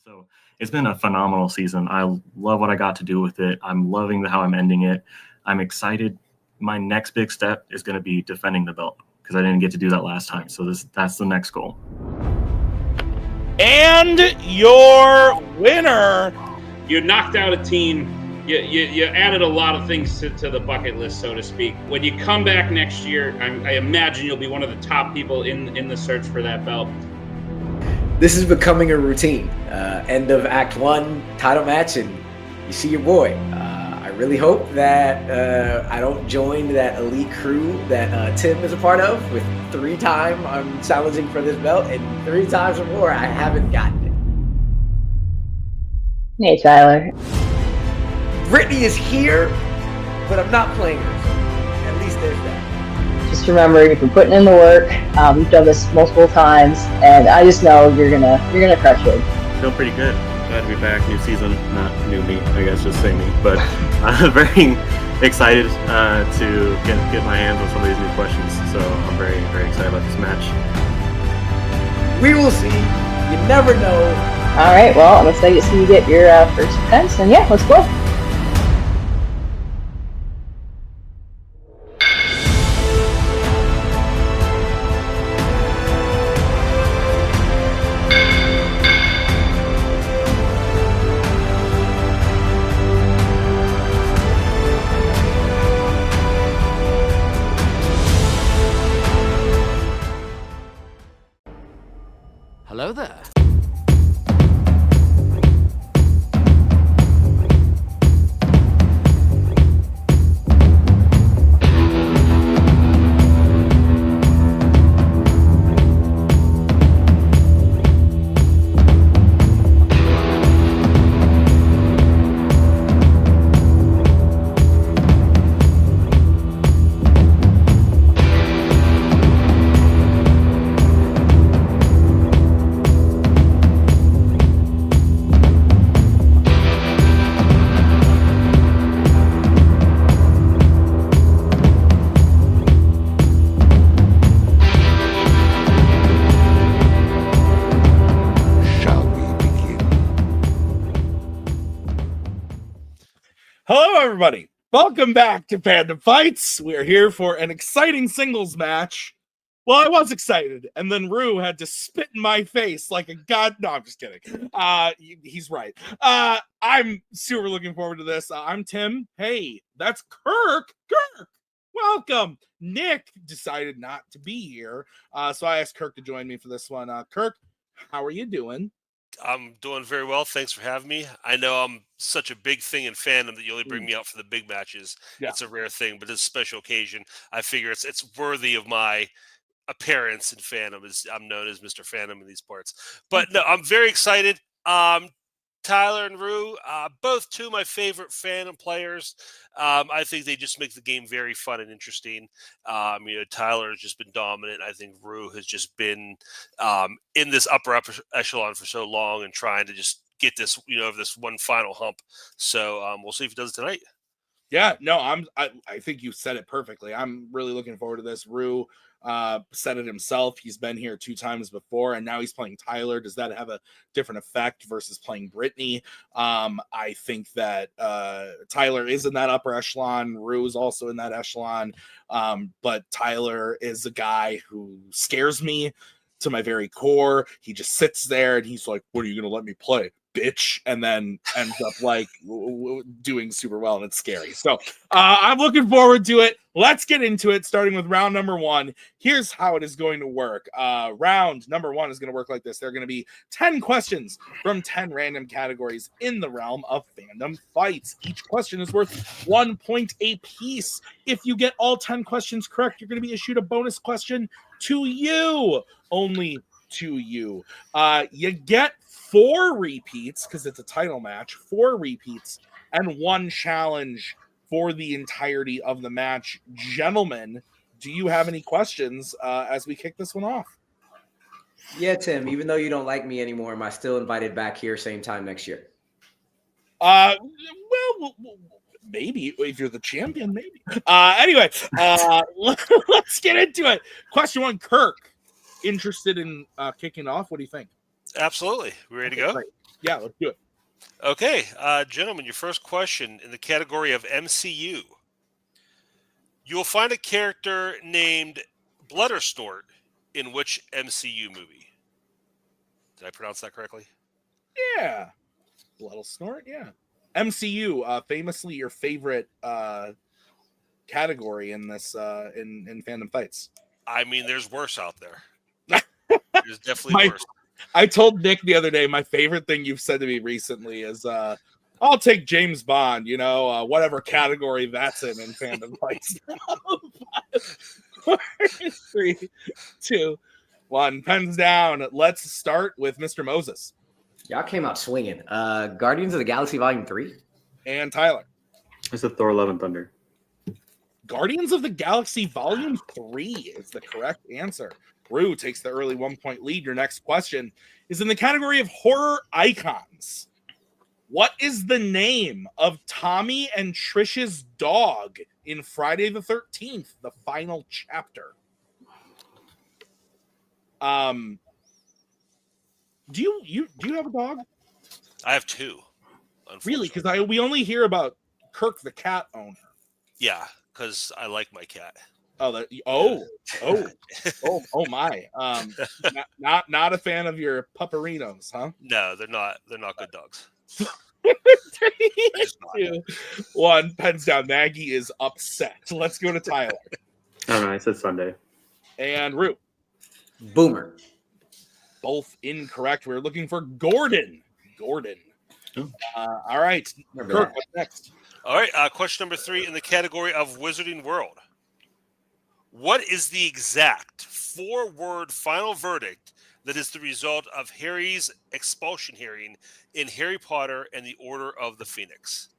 So it's been a phenomenal season. I love what I got to do with it. I'm loving how I'm ending it. I'm excited. My next big step is going to be defending the belt because I didn't get to do that last time. So that's the next goal. And your winner. You knocked out a team. You added a lot of things to the bucket list, so to speak. When you come back next year, I imagine you'll be one of the top people in the search for that belt. This is becoming a routine. End of Act 1, title match, and you see your boy. I really hope that I don't join that elite crew that Tim is a part of with 3-time I'm challenging for this belt, and 3 times or more I haven't gotten it. Hey, Tyler. Brittany is here, but I'm not playing her. So at least there's that. Just remember, you've been putting in the work. We've done this multiple times, and I just know you're gonna crush it. Feel pretty good. Glad to be back. New season, not new me. I guess just say me. But I'm very excited to get my hands on some of these new questions. So I'm very, very excited about this match. We will see. You never know. All right. Well, I'm excited to see you get your first defense, and yeah, let's go. Hello there. Hello, everybody. Welcome back to Fandom Fights. We are here for an exciting singles match. Well, I was excited, and then Rue had to spit in my face like a god. No, I'm just kidding. He's right. I'm super looking forward to this. I'm Tim. Hey, that's Kirk. Kirk, welcome. Nick decided not to be here, so I asked Kirk to join me for this one. Kirk, how are you doing? I'm doing very well. Thanks for having me. I know I'm such a big thing in fandom that you only bring me out for the big matches. Yeah. It's a rare thing, but it's a special occasion. I figure it's worthy of my appearance in fandom. I'm known as Mr. Fandom in these parts. But no, I'm very excited. Tyler and Rue, both two of my favorite Fandom players. I think they just make the game very fun and interesting. Tyler has just been dominant. I think Rue has just been in this upper echelon for so long and trying to just get this, this one final hump. So we'll see if he does it tonight. Yeah, no, I think you said it perfectly. I'm really looking forward to this. Rue said it himself. He's been here 2 times before, and now he's playing Tyler. Does that have a different effect versus playing Brittany? I think that Tyler is in that upper echelon. Rue is also in that echelon. But Tyler is a guy who scares me to my very core. He just sits there and he's like, "What are you going to let me play, bitch?" And then ends up like doing super well, and it's scary. So I'm looking forward to it. Let's get into it, starting with round number 1. Here's how it is going to work. Round number 1 is going to work like this. There are going to be 10 questions from 10 random categories in the realm of Fandom Fights. Each question is worth 1 point a piece. If you get all 10 questions correct, you're going to be issued a bonus question to you. Only to you. You get 4 repeats because it's a title match, 4 repeats, and 1 challenge for the entirety of the match. Gentlemen, do you have any questions as we kick this one off? Yeah, Tim, even though you don't like me anymore, am I still invited back here same time next year? Well, maybe if you're the champion, maybe. Anyway, let's get into it. Question 1, Kirk. Interested in kicking off? What do you think? Absolutely. We ready to go? Great. Yeah, let's do it. Okay, gentlemen, your first question in the category of MCU. You will find a character named Bloodersnort in which MCU movie? Did I pronounce that correctly? Yeah. Blood'll snort, yeah. MCU, famously your favorite category in this in Fandom Fights. I mean, there's worse out there. There's definitely worse. I told Nick the other day my favorite thing you've said to me recently is I'll take James Bond, whatever category that's in Fandom Fights. 3, 2, 1. Pens down. Let's start with Mr. Moses. Y'all came out swinging. Guardians of the Galaxy Volume 3. And Tyler. I said Thor: Love and Thunder. Guardians of the Galaxy Volume 3 is the correct answer. Rue takes the early 1-point lead. Your next question is in the category of horror icons. What is the name of Tommy and Trish's dog in Friday the 13th, the final chapter? Do you have a dog? I have 2. Really? Because we only hear about Kirk, the cat owner. Yeah, because I like my cat. Oh my. Not a fan of your pupperinos, huh? No, they're not. They're not good dogs. 3, 2, 1. Pens down. Maggie is upset. Let's go to Tyler. I don't know. I said Sunday. And Rue. Boomer. Both incorrect. We're looking for Gordon. Oh. All right. Kirk, what's next? All right. Question number 3 in the category of Wizarding World. What is the exact 4-word final verdict that is the result of Harry's expulsion hearing in Harry Potter and the Order of the Phoenix?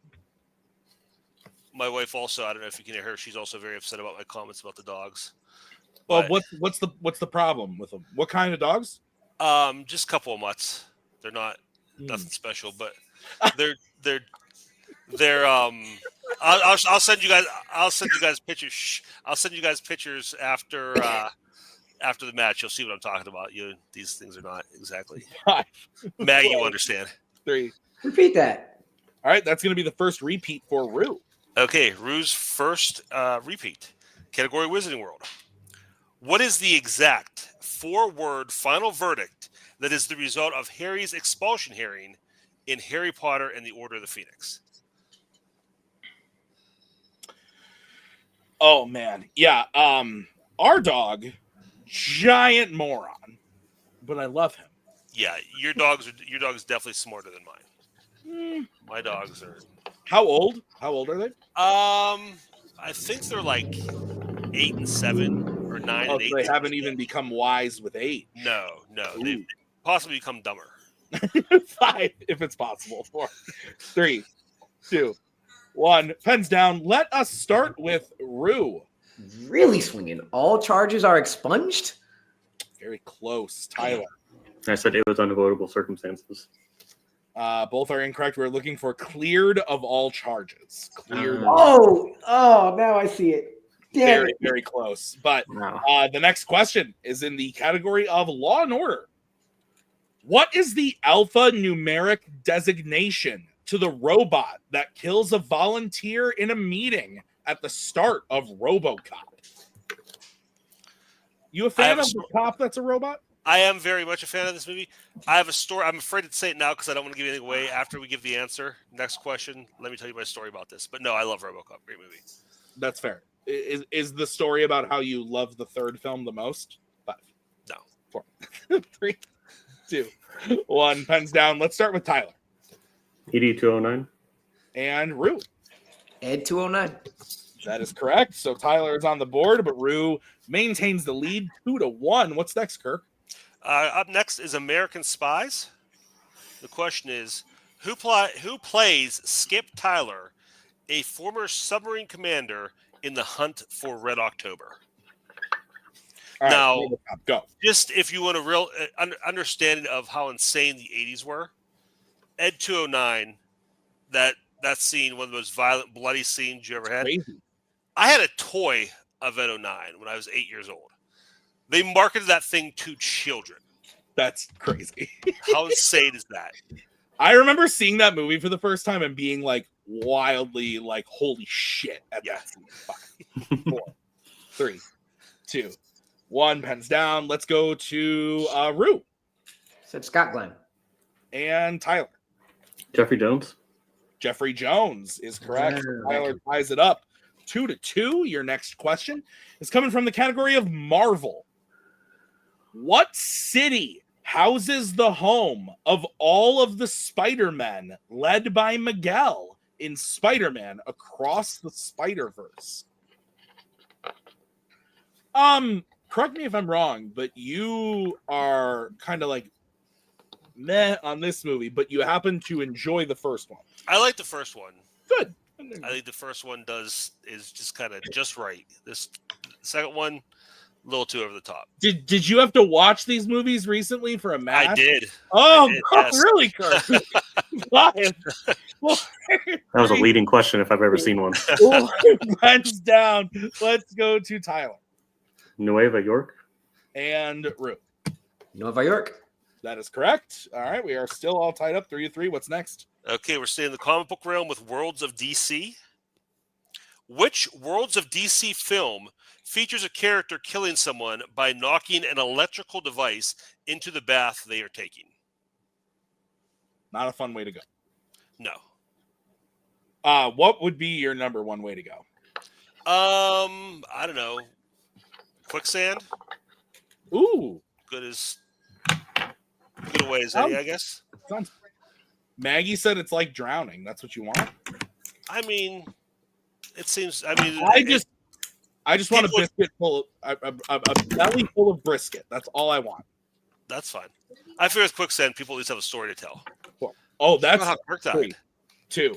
My wife also, I don't know if you can hear her, she's also very upset about my comments about the dogs. Well, what's the problem with them? What kind of dogs? Just a couple of mutts. They're not nothing special, but they're I'll send you guys pictures. I'll send you guys pictures after the match. You'll see what I'm talking about. These things are not exactly. 5, Maggie, you understand. 3. Repeat that. All right, that's going to be the first repeat for Rue. Okay, Rue's first repeat. Category Wizarding World. What is the exact 4-word final verdict that is the result of Harry's expulsion hearing in Harry Potter and the Order of the Phoenix? Oh man, yeah. Our dog, giant moron, but I love him. Yeah, your dog is definitely smarter than mine. My dogs are. How old? How old are they? I think they're like 8 and 7 or 9 and 8. So they haven't even become wise with 8. No, they've possibly become dumber. 5, if it's possible. 4, 3, 2, 1. Pens down. Let us start with Rue. Really swinging. All charges are expunged? Very close. Tyler. I said it was unavoidable circumstances. Both are incorrect. We're looking for cleared of all charges. Cleared. Oh, now I see it. Very, very close. But Wow. the next question is in the category of Law and Order. What is the alphanumeric designation to the robot that kills a volunteer in a meeting at the start of RoboCop? You a fan of the cop that's a robot? I am very much a fan of this movie. I have a story. I'm afraid to say it now because I don't want to give anything away after we give the answer. Next question. Let me tell you my story about this. But no, I love RoboCop. Great movie. That's fair. Is the story about how you love the third film the most? 5. No. 4. 3, 2, 1. Pens down. Let's start with Tyler. ED 209. And Rue. Ed 209. That is correct. So Tyler is on the board, but Rue maintains the lead 2-1. What's next, Kirk? Up next is American Spies. The question is, who plays Skip Tyler, a former submarine commander in The Hunt for Red October? All now, right, go. Just if you want a real understanding of how insane the 80s were, Ed 209, that scene, one of the most violent, bloody scenes you ever had. Crazy. I had a toy of Ed 09 when I was 8 years old. They marketed that thing to children. That's crazy. How insane is that? I remember seeing that movie for the first time and being like wildly like, holy shit at that scene. 5, 4, 3, 2, 1. Pens down. Let's go to Rue. Said Scott Glenn. And Tyler. Jeffrey Jones. Jeffrey Jones is correct. Tyler ties it up 2-2. Your next question is coming from the category of Marvel. What city houses the home of all of the Spider-Men led by Miguel in Spider-Man Across the Spider-Verse? Correct me if I'm wrong, but you are kind of like meh on this movie, but you happen to enjoy the first one. I like the first one. Good. I think the first one is just kind of just right. This second one, a little too over the top. Did you have to watch these movies recently for a match? I did. Oh, I did, yes. Really, Kurt? That was a leading question if I've ever seen one. Hands down. Let's go to Tyler. Nueva York. And Rue. Nova York. That is correct. All right, we are still all tied up 3-3. What's next? Okay, we're staying in the comic book realm with Worlds of DC. Which Worlds of DC film features a character killing someone by knocking an electrical device into the bath they are taking? Not a fun way to go. No. What would be your number one way to go? I don't know. Quicksand? Ooh. Good a way as any, I guess. Sounds. Maggie said it's like drowning. That's what you want? I mean, it seems. I just want a biscuit full of a belly full of brisket. That's all I want. That's fine. I figure with Quicksand, people at least have a story to tell. Oh, that's how it worked out. 3, 2,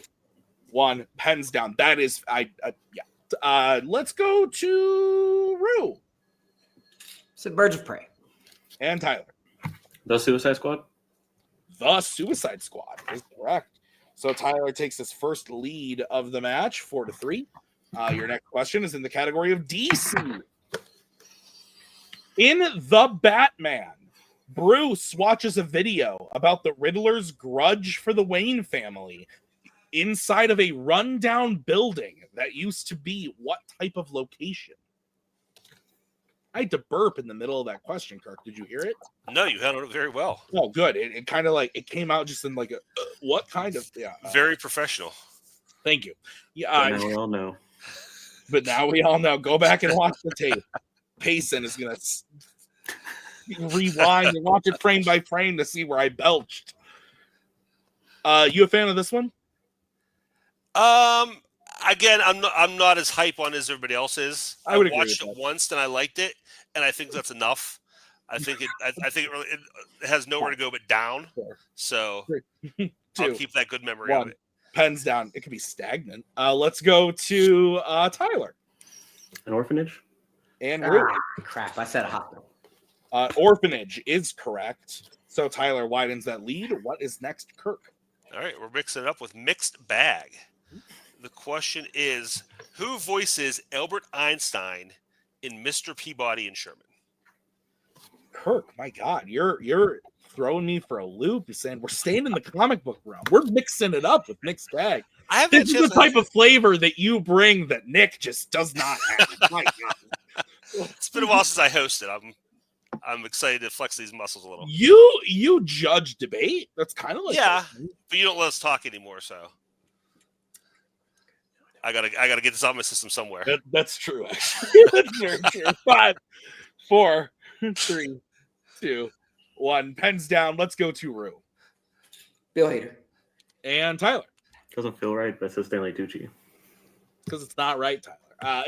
1. Pens down. That is yeah. Let's go to Rue. Said Birds of Prey. And Tyler. The Suicide Squad. The Suicide Squad is correct. So Tyler takes his first lead of the match, 4-3. Your next question is in the category of DC. In The Batman, Bruce watches a video about the Riddler's grudge for the Wayne family inside of a rundown building that used to be what type of location? I had to burp in the middle of that question, Kirk. Did you hear it? No, you handled it very well. Oh, good. It kind of like it came out just in like a what kind of very professional. Thank you. Yeah, now we all know. But now we all know. Go back and watch the tape. Payson is gonna rewind and watch it frame by frame to see where I belched. You a fan of this one? Again, I'm not as hype on as everybody else is. I would watched it once and I liked it, and I think that's enough. I think it has nowhere to go but down. So I'll keep that good memory of it. Pens down. It could be stagnant. Let's go to Tyler. An orphanage. And crap! I said a hospital. Orphanage is correct. So Tyler widens that lead. What is next, Kirk? All right, we're mixing it up with mixed bag. The question is, who voices Albert Einstein in Mr. Peabody and Sherman? Kirk, my God, you're throwing me for a loop. You're saying we're staying in the comic book realm. We're mixing it up with mixed bag. This is the type of flavor that you bring that Nick just does not have. My God. It's been a while since I hosted. I'm excited to flex these muscles a little. You judge debate. That's kind of like but you don't let us talk anymore, so. I gotta get this out of my system somewhere. That's true, actually. That's very true. 5, 4, 3, 2, 1. Pens down. Let's go to Rue. Bill Hader. And Tyler. Doesn't feel right, but it says Stanley Tucci. Because it's not right, Tyler.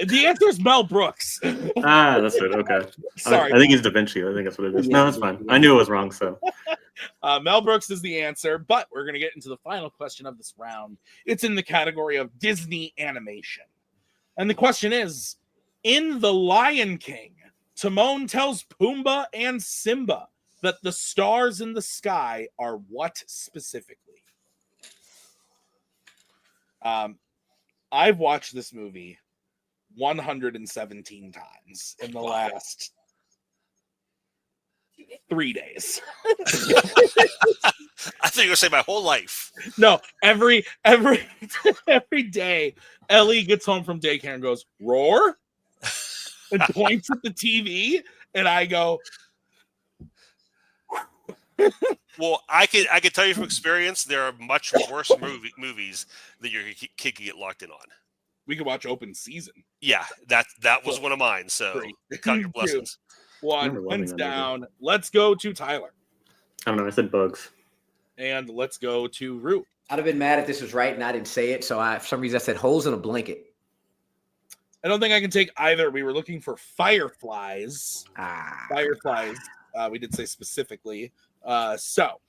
The answer is Mel Brooks. That's it. Okay. Sorry. I think he's Da Vinci. I think that's what it is. No, that's fine. I knew it was wrong, so. Mel Brooks is the answer, but we're going to get into the final question of this round. It's in the category of Disney animation. And the question is, in The Lion King, Timon tells Pumbaa and Simba that the stars in the sky are what specifically? I've watched this movie 117 times in the last 3 days. I think you're gonna say my whole life. No, every day, Ellie gets home from daycare and goes, "Roar," and points at the TV, and I go, Well, I can tell you from experience, there are much worse movies that your kid can get locked in on. "We could watch Open Season." Yeah, that was one of mine. So 3, count your blessings. 2, 1, wins down. Let's go to Tyler. I don't know. I said bugs. And let's go to Rue. I'd have been mad if this was right and I didn't say it. So for some reason I said holes in a blanket. I don't think I can take either. We were looking for fireflies. Fireflies. We did say specifically. So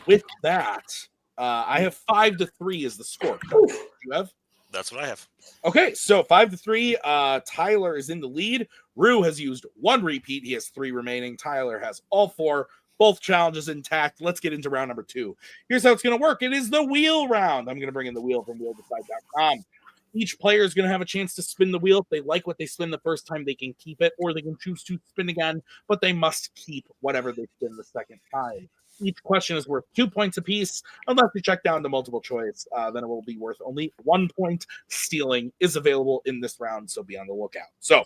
with that, I have 5-3 as the score. You have? That's what I have. Okay, so 5-3. Tyler is in the lead. Rue has used 1 repeat. He has 3 remaining. Tyler has all 4. Both challenges intact. Let's get into round number 2. Here's how it's going to work. It is the wheel round. I'm going to bring in the wheel from wheeldecide.com. Each player is going to have a chance to spin the wheel. If they like what they spin the first time, they can keep it, or they can choose to spin again, but they must keep whatever they spin the second time. Each question is worth 2 points apiece. Unless we check down to multiple choice, then it will be worth only 1 point. Stealing is available in this round, so be on the lookout. So,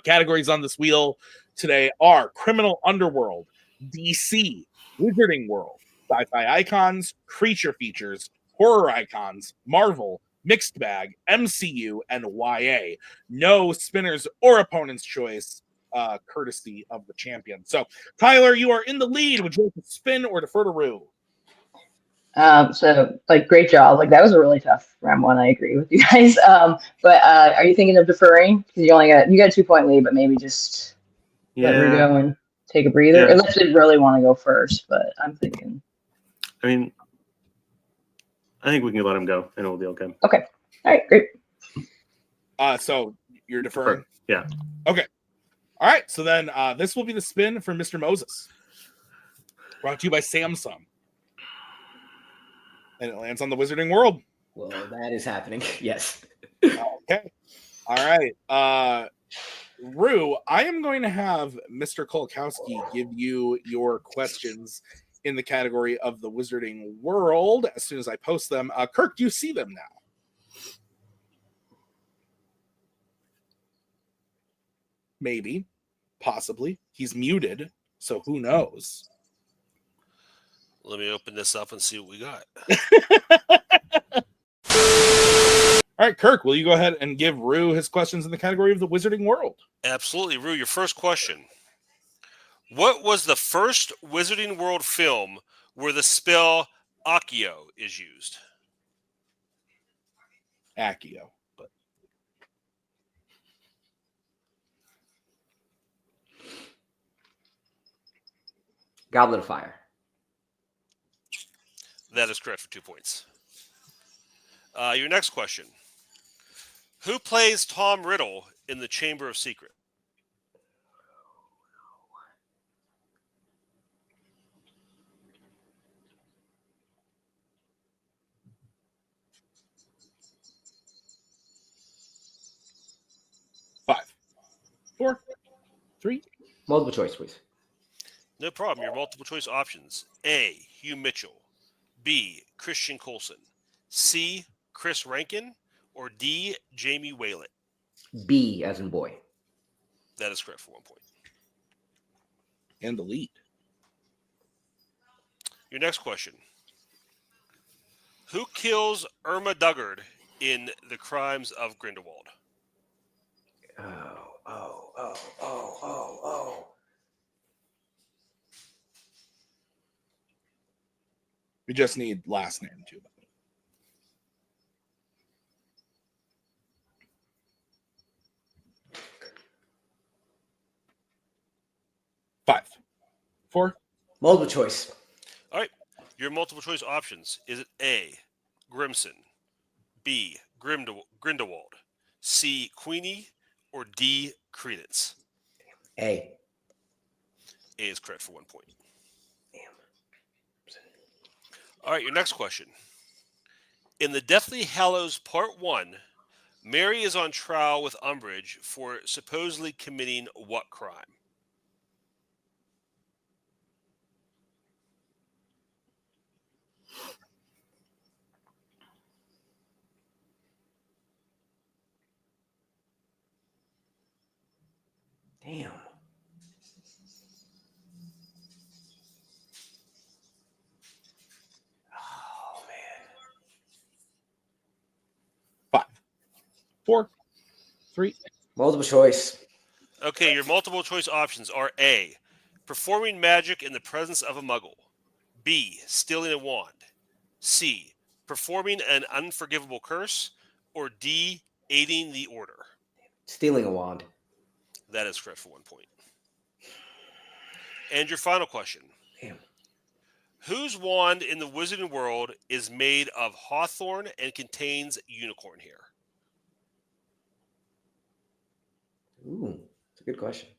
categories on this wheel today are Criminal Underworld, DC, Wizarding World, Sci-Fi Icons, Creature Features, Horror Icons, Marvel, Mixed Bag, MCU, and YA. No spinners or opponent's choice, courtesy of the champion. So, Tyler, you are in the lead. Would you like to spin or defer to Rue? So, great job. That was a really tough round 1. I agree with you guys. But are you thinking of deferring? Because you got a 2-point lead, but maybe just let Rue go and take a breather. Unless you really want to go first, but I'm thinking. I mean, I think we can let him go, and it'll be okay. Okay. All right. Great. So you're deferring? Yeah. Okay. All right. So then this will be the spin for Mr. Moses. Brought to you by Samsung. And it lands on the Wizarding World. Well, that is happening. Yes. Okay. All right. Rue, I am going to have Mr. Kolakowski give you your questions in the category of the Wizarding World as soon as I post them. Kirk, do you see them now? Maybe. Possibly. He's muted, so who knows? Let me open this up and see what we got. All right, Kirk, will you go ahead and give Rue his questions in the category of the Wizarding World? Absolutely. Rue, your first question. What was the first Wizarding World film where the spell Accio is used? Accio. But Goblet of Fire. That is correct for 2 points. Your next question. Who plays Tom Riddle in the Chamber of Secret? Five, 4, 3. Multiple choice, please. No problem. Your multiple choice options. A, Hugh Mitchell. B, Christian Coulson. C, Chris Rankin. Or D, Jamie Waylett. B as in boy. That is correct for 1 point. And the lead. Your next question. Who kills Irma Duggard in The Crimes of Grindelwald? Oh. We just need last name, too. 5, 4. Multiple choice. All right. Your multiple choice options. Is it A, Grimson, B, Grindelwald, C, Queenie, or D, Credence? A. A is correct for 1 point. All right, your next question. In the Deathly Hallows Part 1, Mary is on trial with Umbridge for supposedly committing what crime? Damn. Oh, man. 5, 4, 3. Multiple choice. Okay, your multiple choice options are A, performing magic in the presence of a muggle. B, stealing a wand. C, performing an unforgivable curse. Or D, aiding the order. Stealing a wand. That is correct for 1 point. And your final question. Damn. Whose wand in the wizarding world is made of hawthorn and contains unicorn hair? Ooh, that's a good question.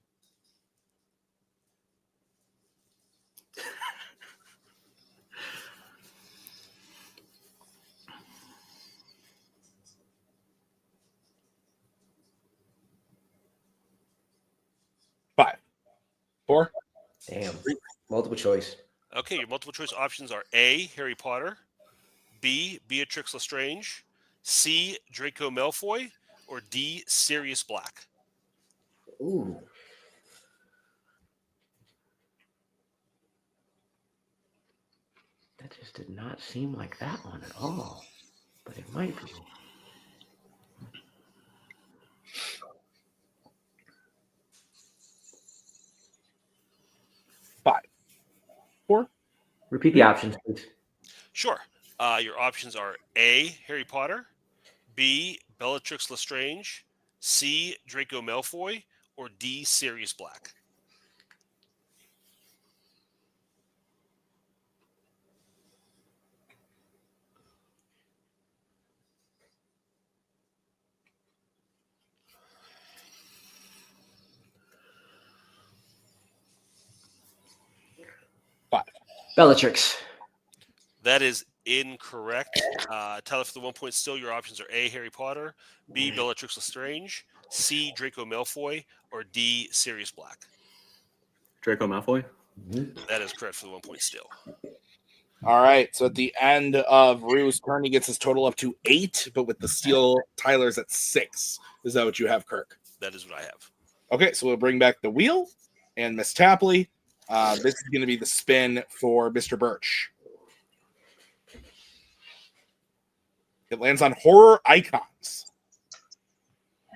Five, 4. Damn. Multiple choice. Okay, your multiple choice options are A, Harry Potter, B, Beatrix Lestrange, C, Draco Malfoy, or D, Sirius Black. Ooh. That just did not seem like that one at all, but it might be. Five, 4. Repeat the options, please. Sure. Your options are A, Harry Potter, B, Bellatrix Lestrange, C, Draco Malfoy, or D, Sirius Black. Bellatrix. That is incorrect. Tyler, for the 1 point still, your options are A, Harry Potter, B, Bellatrix Lestrange, C, Draco Malfoy, or D, Sirius Black. Draco Malfoy? That is correct for the 1 point still. All right. So at the end of Rue's turn, he gets his total up to 8, but with the steal, Tyler's at 6. Is that what you have, Kirk? That is what I have. Okay, so we'll bring back the wheel and Miss Tapley. This is going to be the spin for Mr. Burch. It lands on horror icons.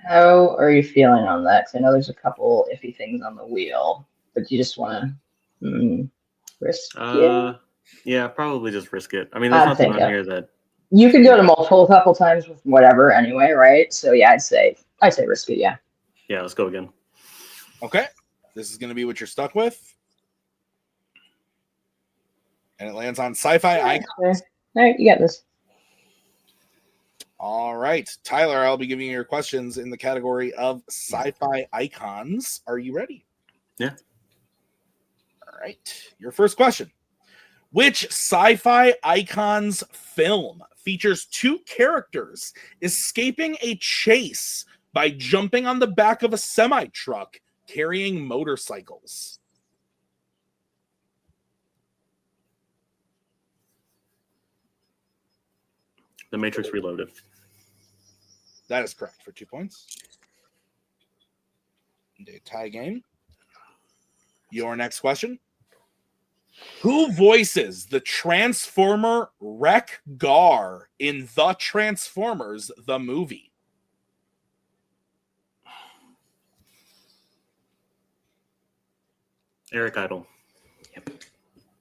How are you feeling on that? 'Cause I know there's a couple iffy things on the wheel, but you just want to risk it? Yeah, probably just risk it. I mean, there's nothing on here that you could go to multiple a couple times with whatever anyway, right? So yeah, I'd say risk it. Yeah. Yeah, let's go again. Okay, this is going to be what you're stuck with, and it lands on sci-fi icons. Okay. All right, you got this. All right, Tyler, I'll be giving you your questions in the category of sci-fi icons. Are you ready? Yeah. All right, your first question. Which sci-fi icons film features 2 characters escaping a chase by jumping on the back of a semi-truck carrying motorcycles? The Matrix Reloaded. That is correct for 2 points. A tie game. Your next question. Who voices the Transformer Wreck-Gar in The Transformers, the movie? Eric Idle. Yep.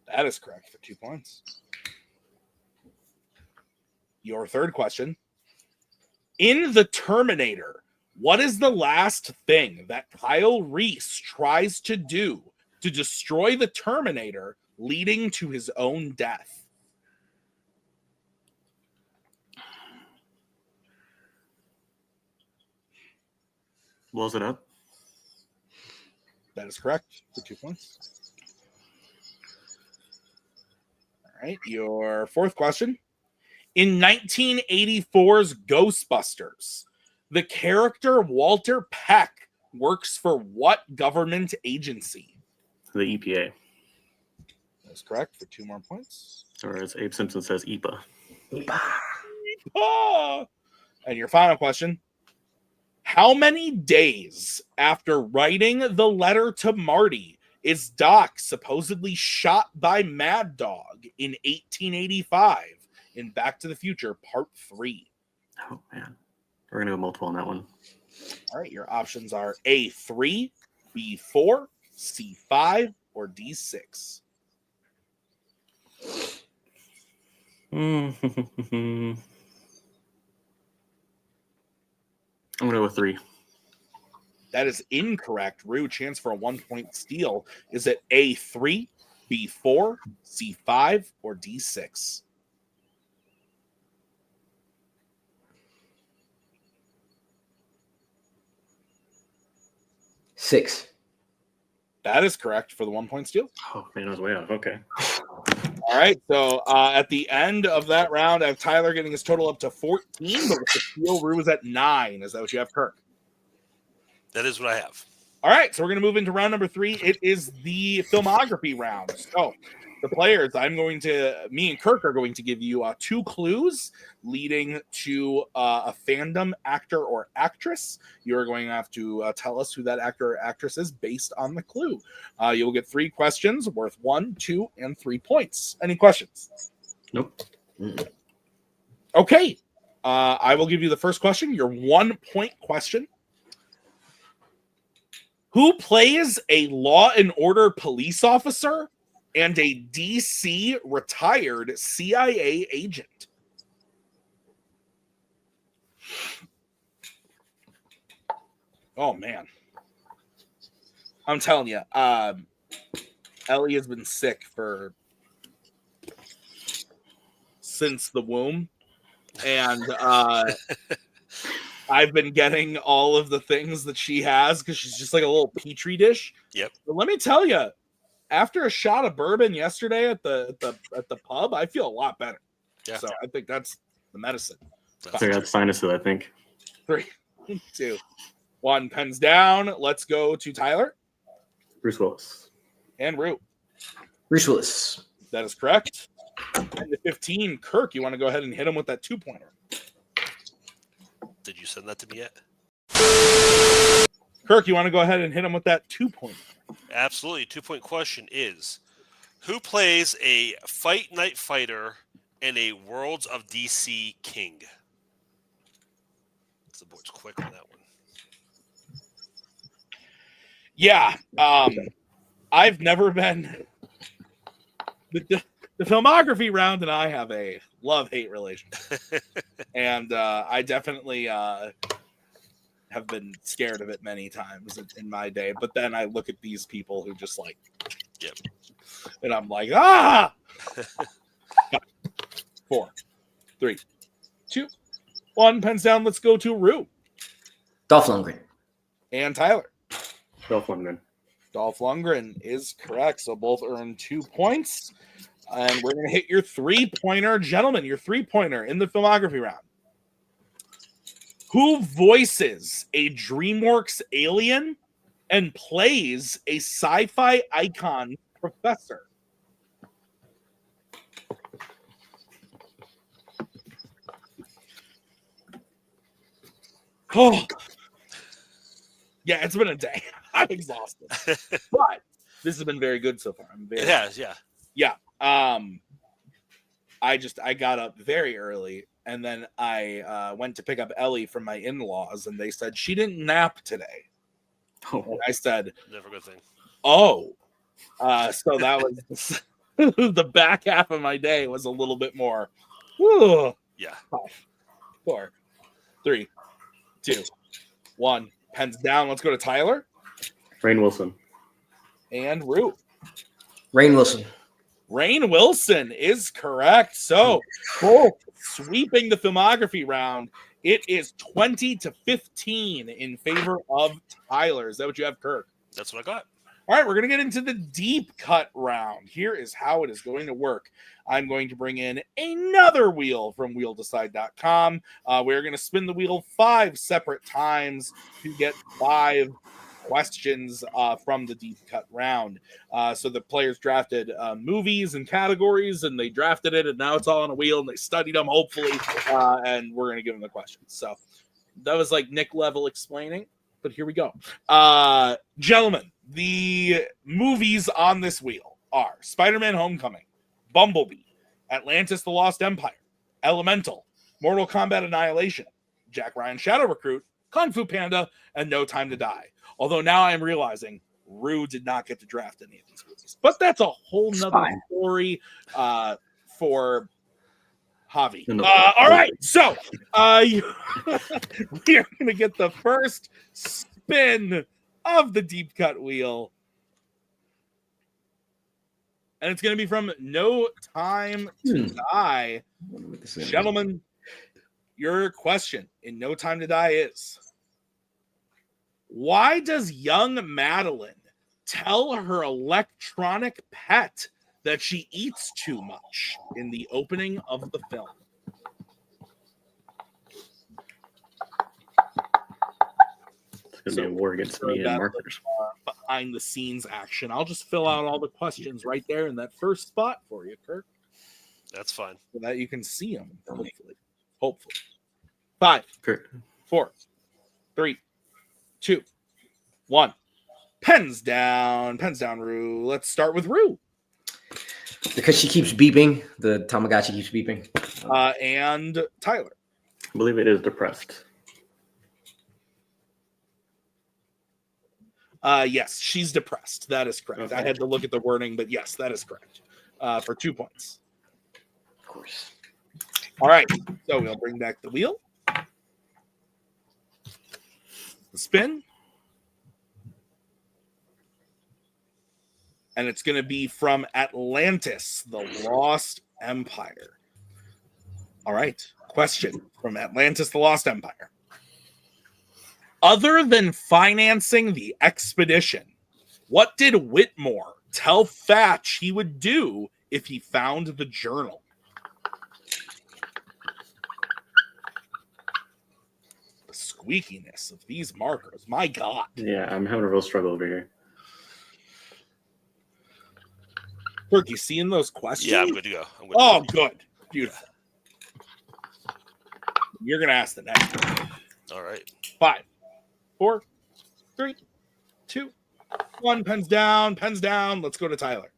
That is correct for 2 points. Your third question. In The Terminator, what is the last thing that Kyle Reese tries to do to destroy the Terminator, leading to his own death? Blows it up. That is correct for 2 points. All right, your fourth question. In 1984's Ghostbusters, the character Walter Peck works for what government agency? The EPA. That's correct for 2 more points. Or as Abe Simpson says, EPA. Ah! And your final question. How many days after writing the letter to Marty is Doc supposedly shot by Mad Dog in 1885 in Back to the Future Part 3? Oh, man. We're going to go multiple on that one. All right, your options are A3, B4, C5, or D6. I'm going to go with 3. That is incorrect. Rue, chance for a 1-point steal. Is it A3, B4, C5, or D6? Six. That is correct for the 1-point steal. Oh, man, I was way off. Okay. All right, so at the end of that round, I have Tyler getting his total up to 14, but with the steal, Rue is at 9. Is that what you have, Kirk? That is what I have. All right, so we're going to move into round number 3. It is the filmography round. So the players, me and Kirk are going to give you 2 clues leading to a fandom actor or actress. You're going to have to tell us who that actor or actress is based on the clue. You'll get 3 questions worth 1, 2, and 3 points. Any questions? Nope. Okay. I will give you the first question, your 1-point question. Who plays a Law and Order police officer and a DC retired CIA agent? Oh, man. I'm telling you, Ellie has been sick since the womb. And I've been getting all of the things that she has because she's just like a little petri dish. Yep. But let me tell you, after a shot of bourbon yesterday at the pub, I feel a lot better. Yeah. So I think that's the medicine. I got sinuses, I think. 3, 2, 1. Pens down. Let's go to Tyler Bruce Willis. and Rue. Bruce Willis. That is correct. And the 15, Kirk, you want to go ahead and hit him with that 2-pointer? Did you send that to me yet? Kirk, you want to go ahead and hit him with that 2-pointer? Absolutely. 2-point question is, who plays a Fight Night Fighter and a Worlds of DC King? The board's quick on that one. Yeah. I've never been... The filmography round and I have a love-hate relationship. And I definitely have been scared of it many times in my day. But then I look at these people who just like, yep. And I'm like, ah! 4, 3, 2, 1. Pens down. Let's go to Rue. Dolph Lundgren. And Tyler. Dolph Lundgren. Dolph Lundgren is correct. So both earn 2 points. And we're going to hit your 3-pointer. Gentlemen, your 3-pointer in the filmography round. Who voices a DreamWorks alien and plays a sci-fi icon professor? Oh, yeah, it's been a day. I'm exhausted. But this has been very good so far. It has, yeah. Yeah. I got up very early and then I went to pick up Ellie from my in-laws and they said she didn't nap today. Oh. And I said, never a good thing. Oh, so that was the back half of my day was a little bit more. Whew. Yeah. 5, 4, 3, 2, 1. Pens down. Let's go to Tyler. Rainn Wilson. And Rue. Rainn Wilson. Rainn Wilson is correct. So, both sweeping the filmography round. It is 20-15 in favor of Tyler. Is that what you have, Kirk? That's what I got. All right, we're going to get into the deep cut round. Here is how it is going to work. I'm going to bring in another wheel from wheeldecide.com. We're going to spin the wheel 5 separate times to get 5 questions from the deep cut round. So the players drafted movies and categories, and they drafted it, and now it's all on a wheel, and they studied them, hopefully, and we're going to give them the questions. So That was like Nick level explaining, but here we go. Gentlemen, the movies on this wheel are Spider-Man Homecoming, Bumblebee, Atlantis the Lost Empire, Elemental, Mortal Kombat Annihilation, Jack Ryan Shadow Recruit, Kung Fu Panda, and No Time to Die. Although now I'm realizing Rue did not get to draft any of these movies. But that's a whole nother story for Javi. All right, so we are going to get the first spin of the deep cut wheel. And it's going to be from No Time to Die. Gentlemen, your question in No Time to Die is, why does young Madeline tell her electronic pet that she eats too much in the opening of the film? It's going to be a war against me and markers. Behind the scenes action. I'll just fill out all the questions right there in that first spot for you, Kirk. That's fine. So that you can see them, hopefully. 5, 4, 3, 2, 1. Pens down, Rue. Let's start with Rue. Because she keeps beeping. The Tamagotchi keeps beeping. And Tyler. I believe it is depressed. Yes, she's depressed. That is correct. Okay. I had to look at the wording, but yes, that is correct. For 2 points. Of course. All right. So we'll bring back the wheel. The spin. And it's going to be from Atlantis, the Lost Empire. All right. Question from Atlantis, the Lost Empire. Other than financing the expedition, what did Whitmore tell Thatch he would do if he found the journal? The squeakiness of these markers. My God. Yeah, I'm having a real struggle over here. Kirk, you seeing those questions? Yeah, I'm good to go. Good. Beautiful. You're going to ask the next one. All right. 5, 4, 3, 2, 1. Pens down. Let's go to Tyler.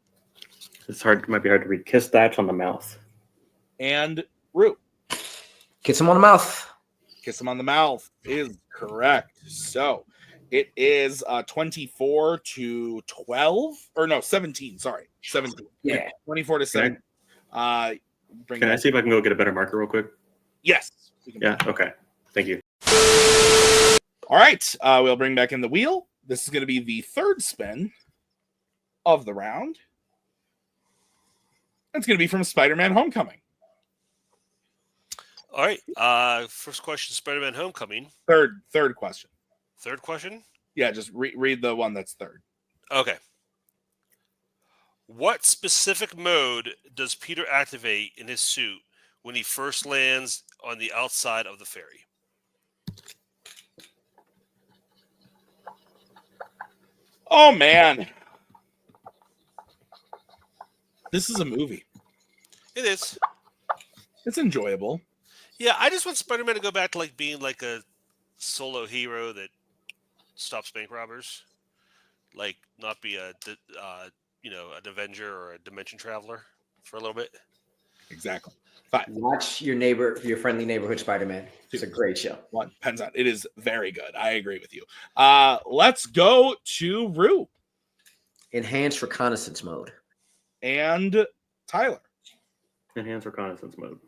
It's hard. It might be hard to read. Kiss Thatch on the mouth. And Rue. Kiss him on the mouth. Kiss him on the mouth is correct. So it is 24 to 12. Or no, 17. Sorry. 17. Yeah. 24 to 7. Can I see if I can go get a better marker real quick? Yes. Yeah. Okay. Thank you. All right. We'll bring back in the wheel. This is going to be the third spin of the round. It's going to be from Spider-Man Homecoming. All right. First question, Spider-Man Homecoming. Third question. Third question? Yeah, just read the one that's third. Okay. What specific mode does Peter activate in his suit when he first lands on the outside of the ferry? Oh, man. This is a movie. It is. It's enjoyable. Yeah, I just want Spider-Man to go back to like being like a solo hero that stops bank robbers, like not be an Avenger or a dimension traveler for a little bit. Exactly. 5. Watch your friendly neighborhood Spider-Man. It's a great show. 1. Pens on. It is very good. I agree with you. Let's go to Rue. Enhanced reconnaissance mode. And Tyler. Enhanced reconnaissance mode.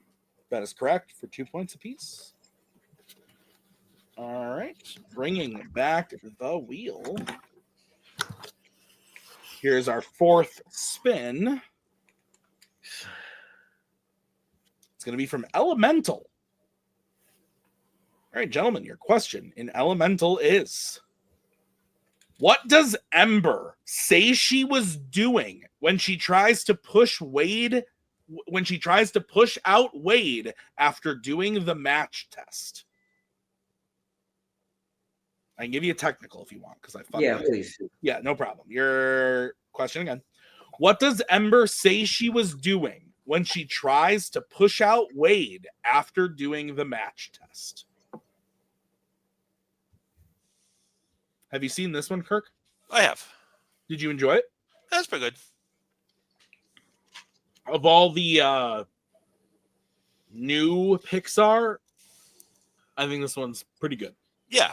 That is correct for 2 points apiece. All right. Bringing back the wheel. Here's our fourth spin. It's going to be from Elemental. All right, gentlemen, your question in Elemental is, what does Ember say she was doing when she tries to push out Wade after doing the match test? I can give you a technical if you want, because I thought. Yeah, please. Yeah, no problem. Your question again. What does Ember say she was doing when she tries to push out Wade after doing the match test? Have you seen this one, Kirk? I have. Did you enjoy it? That's pretty good. Of all the new Pixar, I think this one's pretty good. Yeah.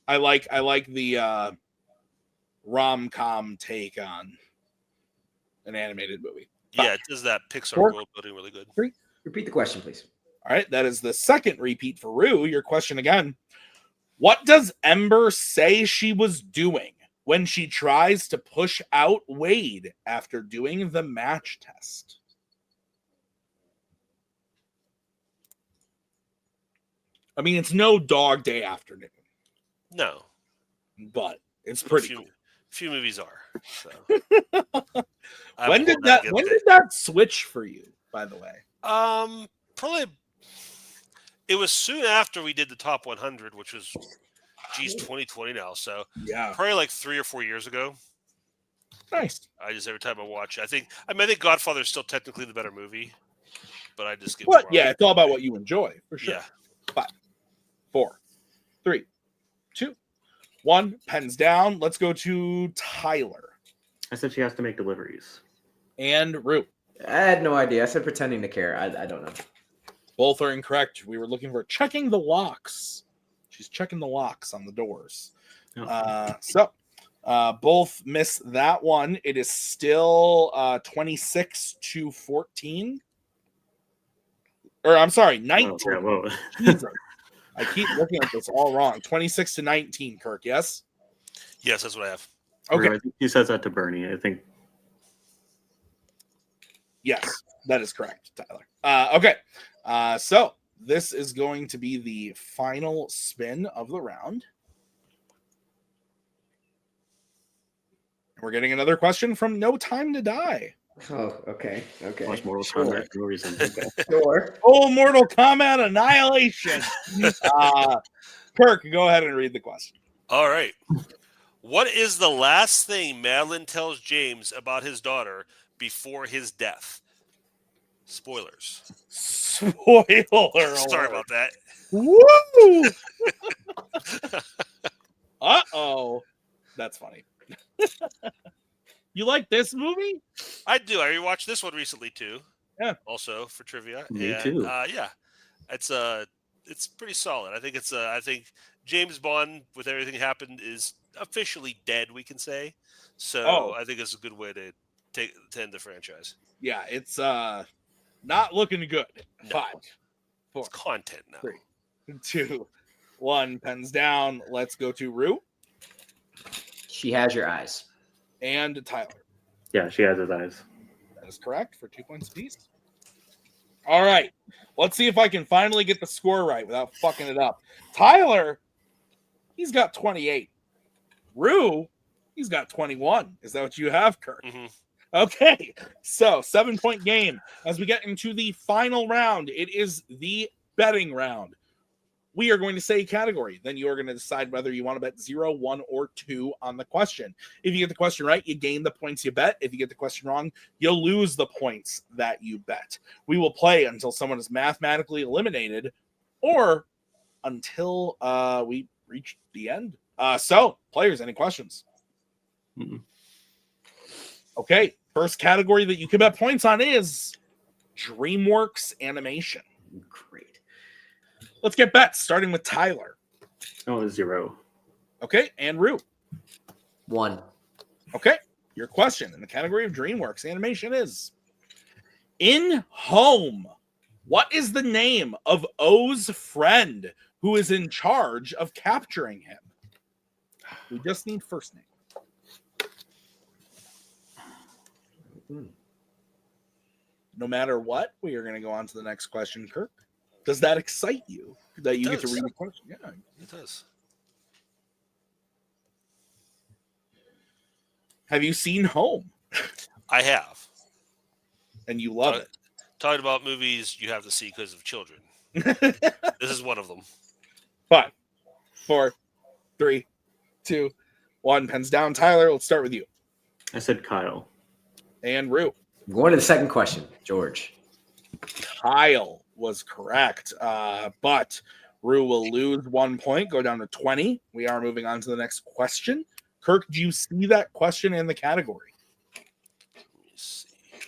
I like the rom-com take on an animated movie. Yeah, it does that Pixar 4, world building really good. 3. Repeat the question, please. All right, that is the second repeat for Rue. Your question again. What does Ember say she was doing when she tries to push out Wade after doing the match test? I mean, it's no Dog Day Afternoon. No. But it's pretty cool. Few movies are. So. When did that switch for you, by the way? Probably it was soon after we did the top 100, which was 2020 now. So yeah, probably like 3 or 4 years ago. Nice. I just every time I watch, I think Godfather is still technically the better movie, but I just get. Yeah, it's all about what you enjoy for sure. Yeah. 5, 4, 3, 2, 1. Pens down. Let's go to Tyler. I said she has to make deliveries. And Rue. I had no idea. I said pretending to care. I don't know. Both are incorrect. We were looking for checking the locks. She's checking the locks on the doors. So both miss that one. It is still 26-14. Or I'm sorry, 19. Whoa. Jesus. I keep looking at this all wrong. 26-19, Kirk, yes? Yes, that's what I have. Okay. I think he says that to Bernie. I think. Yes, that is correct, Tyler. Okay. So this is going to be the final spin of the round. We're getting another question from No Time to Die. Oh, okay. Much Mortal Kombat for no reason. Okay. Sure. Oh, Mortal Kombat Annihilation. Kirk, go ahead and read the question. All right. What is the last thing Madeline tells James about his daughter before his death? Spoilers. Spoiler. Sorry about that. Woo! Uh-oh. That's funny. You like this movie? I do. I rewatched this one recently too. Yeah. Also for trivia. Me too. Yeah. It's pretty solid. I think James Bond, with everything happened, is officially dead, we can say. So I think it's a good way to end the franchise. Yeah, it's not looking good. No. 5, 4, it's content now. 3, 2, 1. Pens down. Let's go to Rue. She has your eyes. And Tyler. Yeah, she has his eyes. That is correct for 2 points apiece. All right. Let's see if I can finally get the score right without fucking it up. Tyler, he's got 28. Rue, he's got 21. Is that what you have, Kirk? Mm-hmm. Okay. So 7-point game. As we get into the final round, it is the betting round. We are going to say category. Then you are going to decide whether you want to bet 0, 1, or 2 on the question. If you get the question right, you gain the points you bet. If you get the question wrong, you'll lose the points that you bet. We will play until someone is mathematically eliminated or until we reach the end. So, players, any questions? Mm-mm. Okay. First category that you can bet points on is DreamWorks Animation. Great. Let's get bets, starting with Tyler. Oh, 0. Okay, and Rue. 1. Okay, your question in the category of DreamWorks Animation is In Home. What is the name of O's friend who is in charge of capturing him? We just need first name. No matter what, we are going to go on to the next question, Kirk. Does that excite you that you get to read the question? Yeah, it does. Have you seen Home? I have. And you love it. Talking about movies you have to see because of children. This is one of them. 5, 4, 3, 2, 1. Pens down. Tyler, let's start with you. I said Kyle. And Rue. I'm going to the second question, George. Kyle was correct. But Rue will lose 1 point, go down to 20. We are moving on to the next question. Kirk, do you see that question in the category? Let me see here.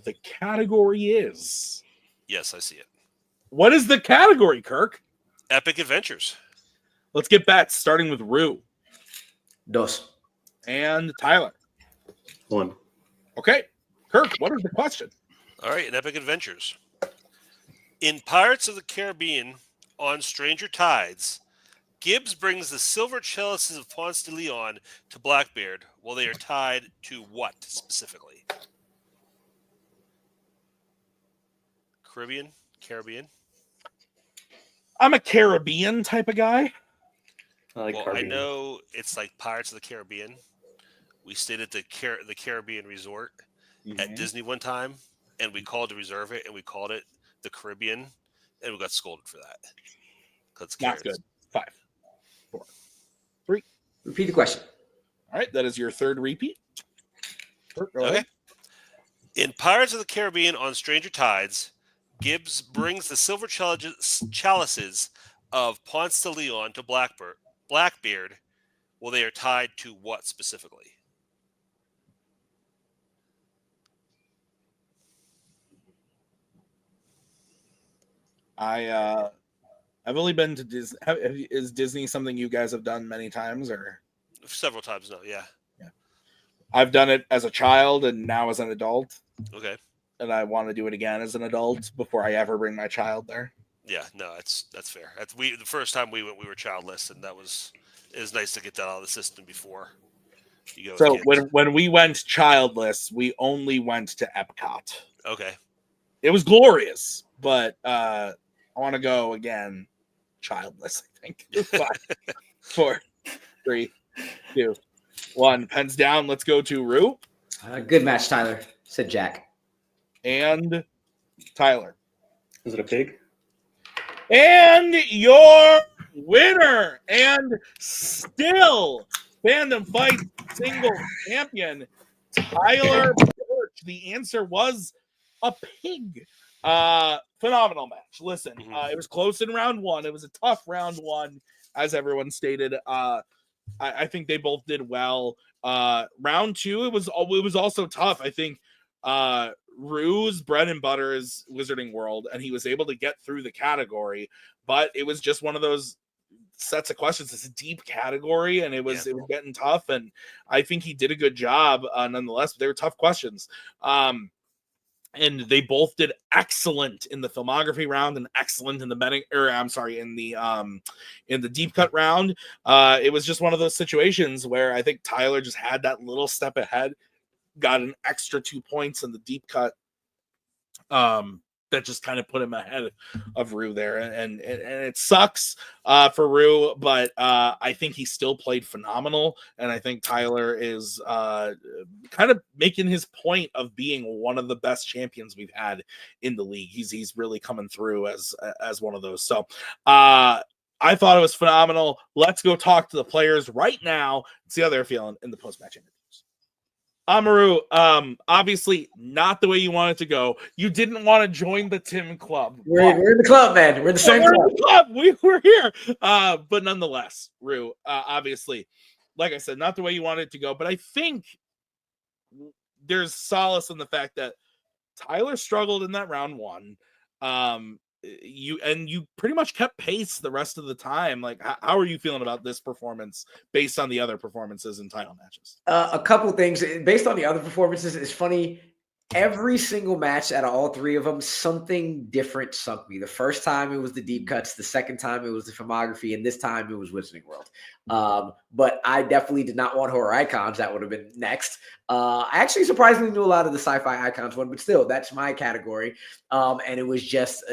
The category is... Yes, I see it. What is the category, Kirk? Epic Adventures. Let's get bets, starting with Rue. Dos. And Tyler. 1. Okay. Kirk, what is the question? All right, in Epic Adventures. In Pirates of the Caribbean on Stranger Tides, Gibbs brings the silver chalices of Ponce de Leon to Blackbeard while they are tied to what specifically? Caribbean? I'm a Caribbean type of guy. I know it's like Pirates of the Caribbean. We stayed at the Caribbean Resort at Disney one time, and we called to reserve it, and we called it the Caribbean, and we got scolded for that. That's good. 5, 4, 3. Repeat the question. All right, that is your third repeat. Go ahead. In Pirates of the Caribbean on Stranger Tides, Gibbs brings the silver chalices of Ponce de Leon to Blackbeard while they are tied to what specifically? I've only been to Disney. Is Disney something you guys have done many times, or several times? No, yeah. I've done it as a child and now as an adult. Okay. And I want to do it again as an adult before I ever bring my child there. Yeah, no, that's fair. The first time we went, we were childless, and it was nice to get that out of the system before you go. So when we went childless, we only went to Epcot. Okay. It was glorious, but I want to go again childless, I think. 5, 4, 3, 2, 1. Pens down. Let's go to Rue. Good match, Tyler, said Jack. And Tyler. Is it a pig? And your winner and still Fandom Fights single champion, Tyler Burch. The answer was a pig. Phenomenal match. Listen, it was close in round 1. It was a tough round 1, as everyone stated. I think they both did well. Round 2, it was also tough. I think Rue's bread and butter is Wizarding World, and he was able to get through the category, but it was just one of those sets of questions. It's a deep category, and it was getting tough, and I think he did a good job nonetheless, but they were tough questions. And they both did excellent in the filmography round and excellent in the in the deep cut round. It was just one of those situations where I think Tyler just had that little step ahead, got an extra 2 points in the deep cut. That just kind of put him ahead of Rue there, and it sucks for Rue, but I think he still played phenomenal, and I think Tyler is kind of making his point of being one of the best champions we've had in the league. He's really coming through as one of those. So I thought it was phenomenal. Let's go talk to the players right now and see how they're feeling in the post-match interviews. Amaru, obviously not the way you wanted to go. You didn't want to join the Tim Club. We're in the club, man. We're in the same club. We were here. But nonetheless, Rue, obviously, like I said, not the way you wanted it to go. But I think there's solace in the fact that Tyler struggled in that round 1. You pretty much kept pace the rest of the time. Like, how are you feeling about this performance based on the other performances in title matches? A couple things based on the other performances. It's funny. Every single match out of all 3 of them, something different sunk me. The first time it was the deep cuts. The second time it was the filmography. And this time it was Wizarding World. But I definitely did not want horror icons. That would have been next. I actually surprisingly knew a lot of the sci-fi icons one, but still, that's my category. And it was just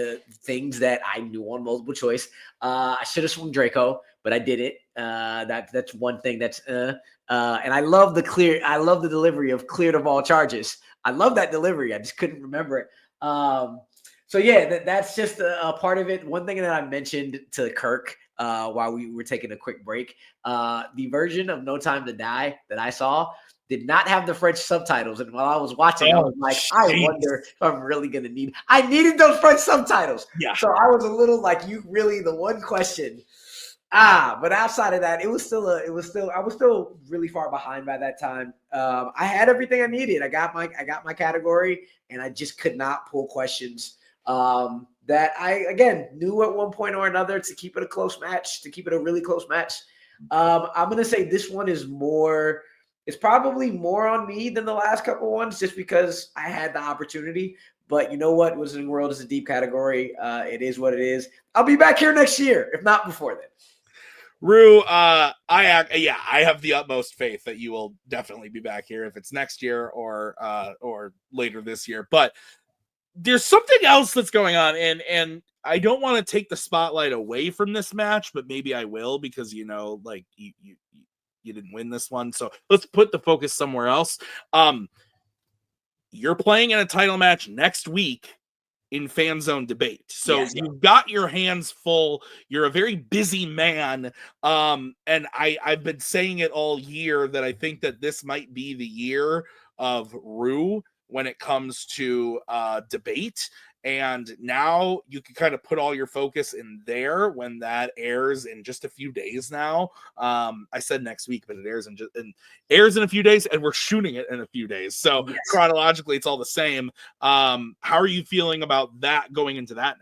things that I knew on multiple choice. I should have swung Draco, but I did it. That's one thing that's and I love the delivery of cleared of all charges. I love that delivery. I just couldn't remember it. So yeah, that's just a part of it. One thing that I mentioned to Kirk while we were taking a quick break, the version of No Time to Die that I saw, did not have the French subtitles. And while I was watching, I was like, I wonder if I'm really going to need. I needed those French subtitles. Yeah. So I was a little like, you really the one question. But outside of that, I was still really far behind by that time. I had everything I needed. I got my category, and I just could not pull questions that I, again, knew at one point or another to keep it a close match, to keep it a really close match. I'm going to say this one is more, it's probably more on me than the last couple ones just because I had the opportunity. But you know what? Wizarding World is a deep category. It is what it is. I'll be back here next year, if not before then. Rue, I have the utmost faith that you will definitely be back here if it's next year or later this year. But there's something else that's going on, and I don't want to take the spotlight away from this match, but maybe I will because you didn't win this one, so let's put the focus somewhere else. You're playing in a title match next week in Fanzone debate. So you've got your hands full. You're a very busy man. And I've been saying it all year that I think that this might be the year of Rue when it comes to debate. And now you can kind of put all your focus in there when that airs in just a few days now. I said next week, but it airs in a few days, and we're shooting it in a few days. So chronologically, it's all the same. How are you feeling about that going into that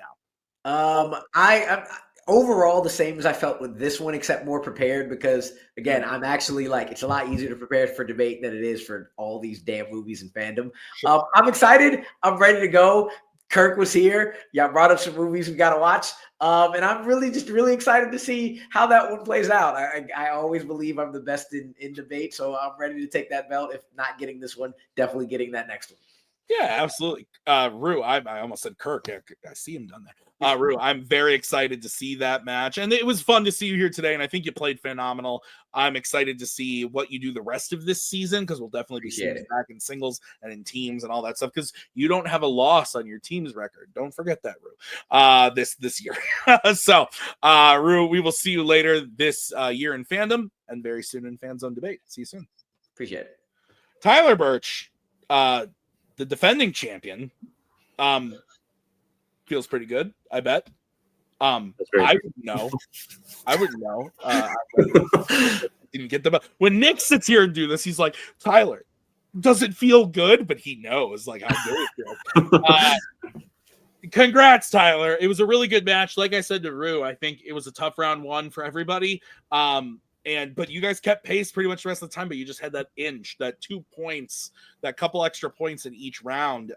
now? I'm overall the same as I felt with this one, except more prepared because, again, I'm actually like, it's a lot easier to prepare for debate than it is for all these damn movies and fandom. Sure. I'm excited. I'm ready to go. Kirk was here. Y'all brought up some movies we got to watch. And I'm really excited to see how that one plays out. I always believe I'm the best in debate, so I'm ready to take that belt. If not getting this one, definitely getting that next one. Yeah, absolutely. Rue, I almost said Kirk. I see him done that. Rue, I'm very excited to see that match. And it was fun to see you here today, and I think you played phenomenal. I'm excited to see what you do the rest of this season because we'll definitely be seeing you back in singles and in teams and all that stuff because you don't have a loss on your team's record. Don't forget that, Rue, this year. So, Rue, we will see you later this year in fandom and very soon in Fanzone debate. See you soon. Appreciate it. Tyler Burch, the defending champion, feels pretty good, I bet. I wouldn't know. I didn't get the when Nick sits here and do this, he's like, Tyler, does it feel good? But he knows like how good it feels. Congrats, Tyler. It was a really good match. Like I said to Rue, I think it was a tough round one for everybody. But you guys kept pace pretty much the rest of the time, but you just had that inch, that 2 points, that couple extra points in each round.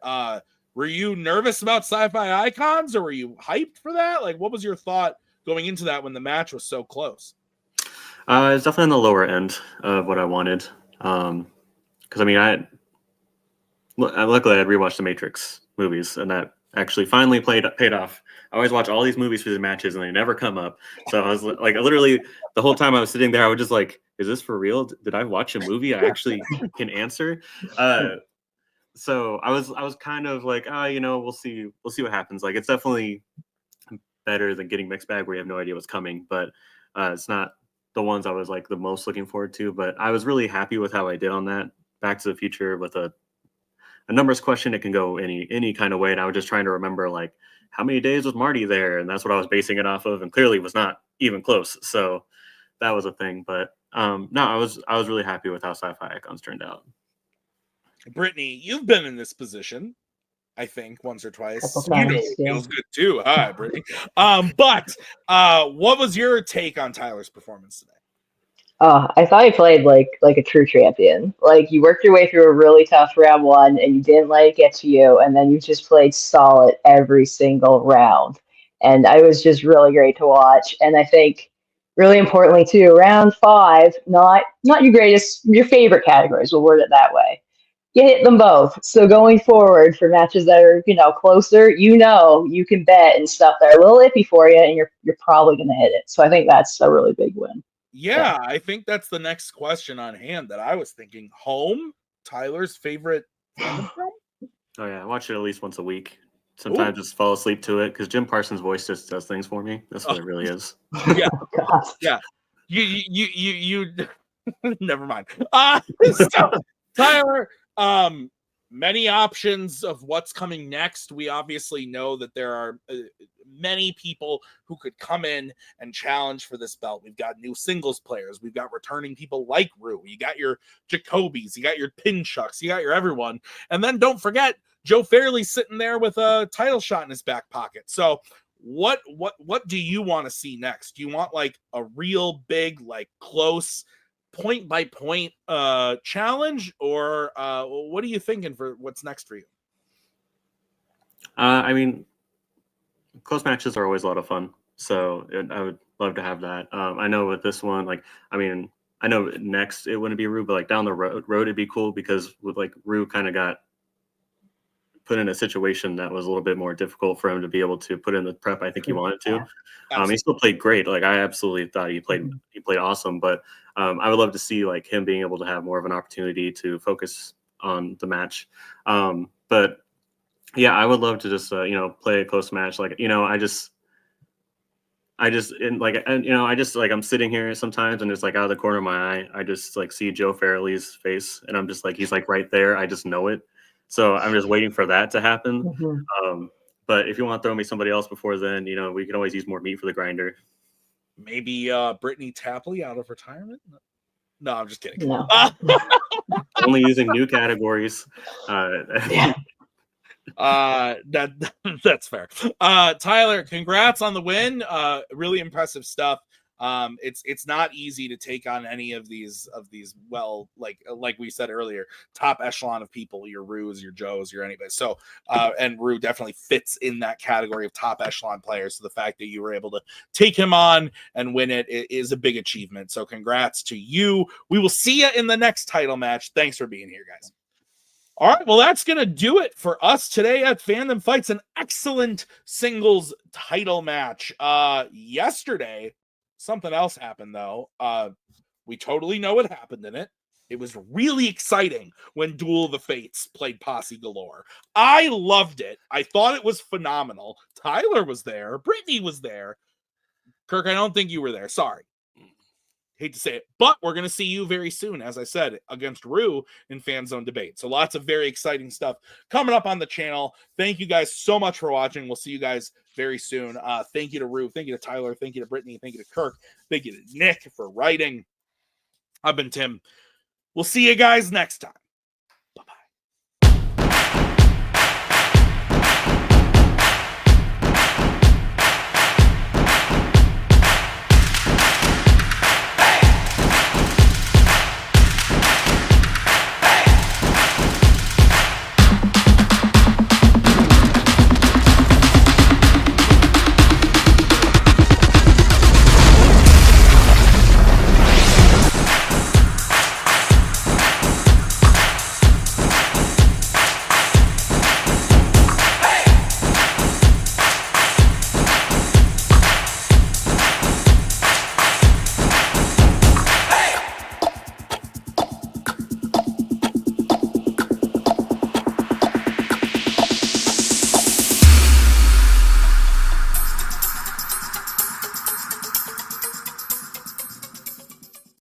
Were you nervous about sci-fi icons or were you hyped for that? Like, what was your thought going into that when the match was so close? It's definitely on the lower end of what I wanted. Because, I mean, luckily I rewatched the Matrix movies and that actually finally paid off. I always watch all these movies for the matches and they never come up. So I was like, literally the whole time I was sitting there, I was just like, is this for real? Did I watch a movie I actually can answer? So I was kind of like, we'll see what happens. Like, it's definitely better than getting mixed bag where you have no idea what's coming, but it's not the ones I was like the most looking forward to. But I was really happy with how I did on that. Back to the Future with a numbers question, it can go any kind of way. And I was just trying to remember like how many days was Marty there, and that's what I was basing it off of, and clearly was not even close. So that was a thing. But no, I was really happy with how Sci-Fi Icons turned out. Brittany, you've been in this position, I think, once or twice. It feels good too. Hi, Brittany. But what was your take on Tyler's performance today? I thought he played like a true champion. Like, you worked your way through a really tough round one, and you didn't let it get to you, and then you just played solid every single round. And I was just really great to watch. And I think, really importantly too, round 5, not your favorite categories. We'll word it that way. You hit them both. So going forward for matches that are, closer, you can bet and stuff that are a little iffy for you, and you're probably going to hit it. So I think that's a really big win. Yeah, I think that's the next question on hand that I was thinking. Home, Tyler's favorite fandom film? Oh yeah, I watch it at least once a week. Sometimes just fall asleep to it because Jim Parsons' voice just does things for me. That's what it really is. Yeah, yeah. You never mind. Tyler, many options of what's coming next. We obviously know that there are many people who could come in and challenge for this belt. We've got new singles players. We've got returning people like Rue. You got your Jacobys. You got your Pinchucks. You got your everyone. And then don't forget, Joe Fairley's sitting there with a title shot in his back pocket. So what do you want to see next? Do you want like a real big, like close point by point challenge, or what are you thinking for what's next for you? I mean, close matches are always a lot of fun, so I would love to have that. I know with this one, like, I mean, I know next it wouldn't be Rue, but like down the road it'd be cool, because with like Rue kind of got put in a situation that was a little bit more difficult for him to be able to put in the prep I think he wanted to. He still played great. Like, I absolutely thought he played awesome, but I would love to see like him being able to have more of an opportunity to focus on the match. But yeah, I would love to just play a close match. Like, I just I'm sitting here sometimes, and it's like out of the corner of my eye, I just like see Joe Fairley's face, and I'm just like, he's like right there. I just know it. So I'm just waiting for that to happen. But if you want to throw me somebody else before then, we can always use more meat for the grinder. Maybe Brittany Tapley out of retirement? No, I'm just kidding. No. Only using new categories. Yeah. That's fair. Tyler, congrats on the win. Really impressive stuff. It's not easy to take on any of these well, like we said earlier, top echelon of people, your Rues, your Joes, your anybody. So and Rue definitely fits in that category of top echelon players. So the fact that you were able to take him on and win it is a big achievement. So congrats to you. We will see you in the next title match. Thanks for being here, guys. All right, well, that's going to do it for us today at Fandom Fights. An excellent singles title match. Yesterday, something else happened, though. We totally know what happened in it. It was really exciting when Duel of the Fates played Posse Galore. I loved it. I thought it was phenomenal. Tyler was there. Brittany was there. Kirk, I don't think you were there. Sorry. Hate to say it, but we're going to see you very soon, as I said, against Rue in Fanzone debate. So lots of very exciting stuff coming up on the channel. Thank you guys so much for watching. We'll see you guys very soon. Thank you to Rue. Thank you to Tyler. Thank you to Brittany. Thank you to Kirk. Thank you to Nick for writing. I've been Tim. We'll see you guys next time.